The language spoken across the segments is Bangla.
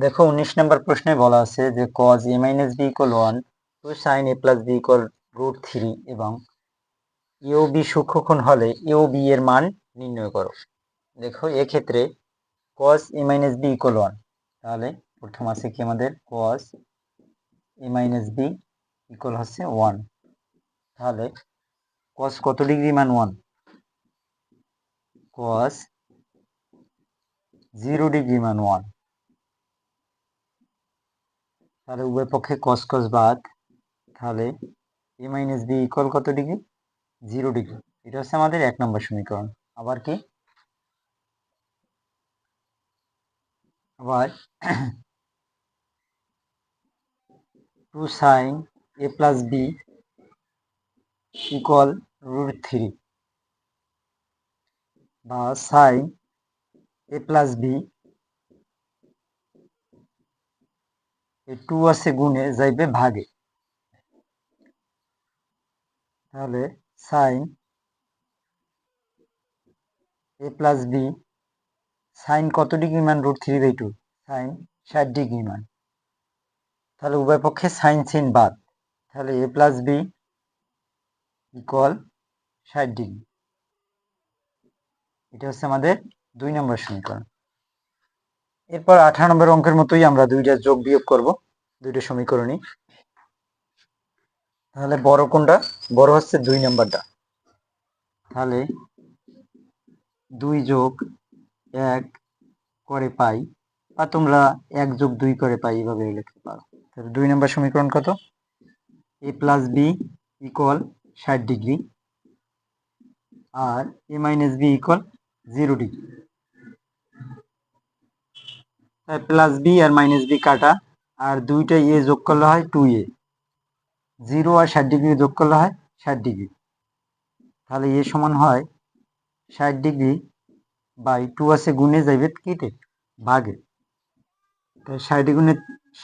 দেখো 19 নম্বর প্রশ্নে বলা আছে যে cos a minus b equal 1 to sin a plus b equal √3 এবং a ও b সূক্ষ্মকোণ হলে a ও b এর মান নির্ণয় করো। দেখো এক্ষেত্রে cos a minus b equal 1, তাহলে প্রথম আছে কি আমাদের cos a minus b equal হচ্ছে 1, তাহলে cos কত ডিগ্রি মান 1, cos 0 ডিগ্রি মান 1, তাহলে উভয় পক্ষে cos cos বাদ, তাহলে a minus b equal কত ডিগ্রি, 0 ডিগ্রি। এটা হচ্ছে আমাদের 1 নম্বর সমীকরণ। আবার কি, আবার 2 sin a plus b equal √3 বা sin a plus b, এই 2 আছে গুণে যাইবে ভাগে, তাহলে sin a plus b, sin কত ডিগ্রি মান √3/2, sin 60 ডিগ্রি মান, তাহলে উভয় পক্ষে sin sin বাদ, তাহলে a plus b equal 60 degree. এটা হচ্ছে আমাদের 2 নম্বর সমীকরণ। এরপর 18 নম্বর অঙ্কের মতোই আমরা দুইটা যোগ বিয়োগ করব, দুইটা সমীকরণই। তাহলে বড় কোনটা, বড় হচ্ছে 2 নম্বরটা, তাহলে 2 যোগ 1 করে পাই, বা তোমরা 1 যোগ 2 করে পাই এভাবে লিখতে পারো। তাহলে 2 নম্বর সমীকরণ কত, a plus B equal 60 degree আর a minus B equal 0 degree. তাই প্লাস বি আর মাইনাস বি কাটা, আর দুইটা এ যোগ করলে হয় 2a, 0 আর 60 ডিগ্রি যোগ করলে হয় 60 ডিগ্রি, তাহলে এ সমান হয় 60 ডিগ্রি বাই 2 আছে গুণে যাইবে কিতে ভাগে, তাই 60 গুণে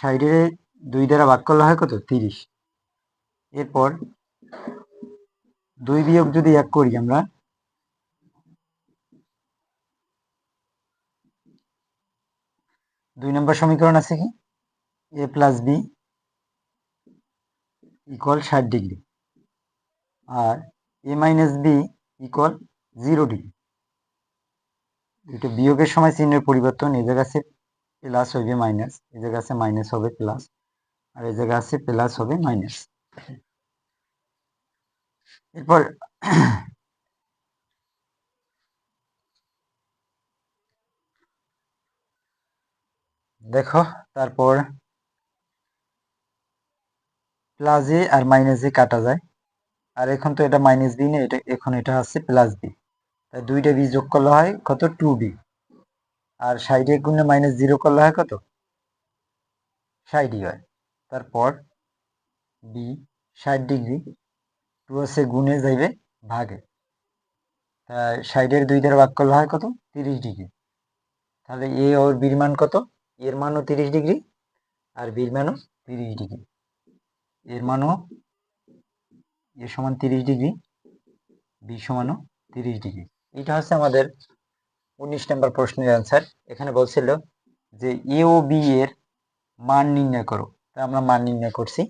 60 2 দ্বারা ভাগ করলে হয় কত, 30। এরপর 2 বিয়োগ যদি 1 করি আমরা, 2 নম্বর সমীকরণ আছে কি a plus B equal 60 degree আর a minus B equal 0 degree. এটা বিয়োগের সময় চিহ্নের পরিবর্তন, এই জায়গা আছে প্লাস হবে মাইনাস, এই জায়গা আছে মাইনাস হবে প্লাস, আর এই জায়গা আছে প্লাস হবে মাইনাস। এরপর দেখো, তারপর প্লাস এ আর মাইনাস এ কাটা যায়, আর এখন তো এটা মাইনাস বি না, এটা এখন এটা আছে প্লাস বি, তাই দুইটা বি যোগ করলে হয় কত, 2b, আর 60 গুণে মাইনাস 0 করলে হয় কত, 60 হয়। তারপর বি 60 ডিগ্রি, 2 আছে গুণে যাইবে ভাগে, তাই 60 2 দ্বারা ভাগ করলে হয় কত, 30 ডিগ্রি। তাহলে এ ওর বির মান কত, এর মানও 30 ডিগ্রি আর বির মানও 30 ডিগ্রি, এর মানও এ সমান 30 ডিগ্রি, বি সমানও 30 ডিগ্রি। এটা হচ্ছে আমাদের 19 নম্বর প্রশ্নের অ্যান্সার। এখানে বলছিল যে এ ও বি এর মান নির্ণয় করো, তা আমরা মান নির্ণয় করছি।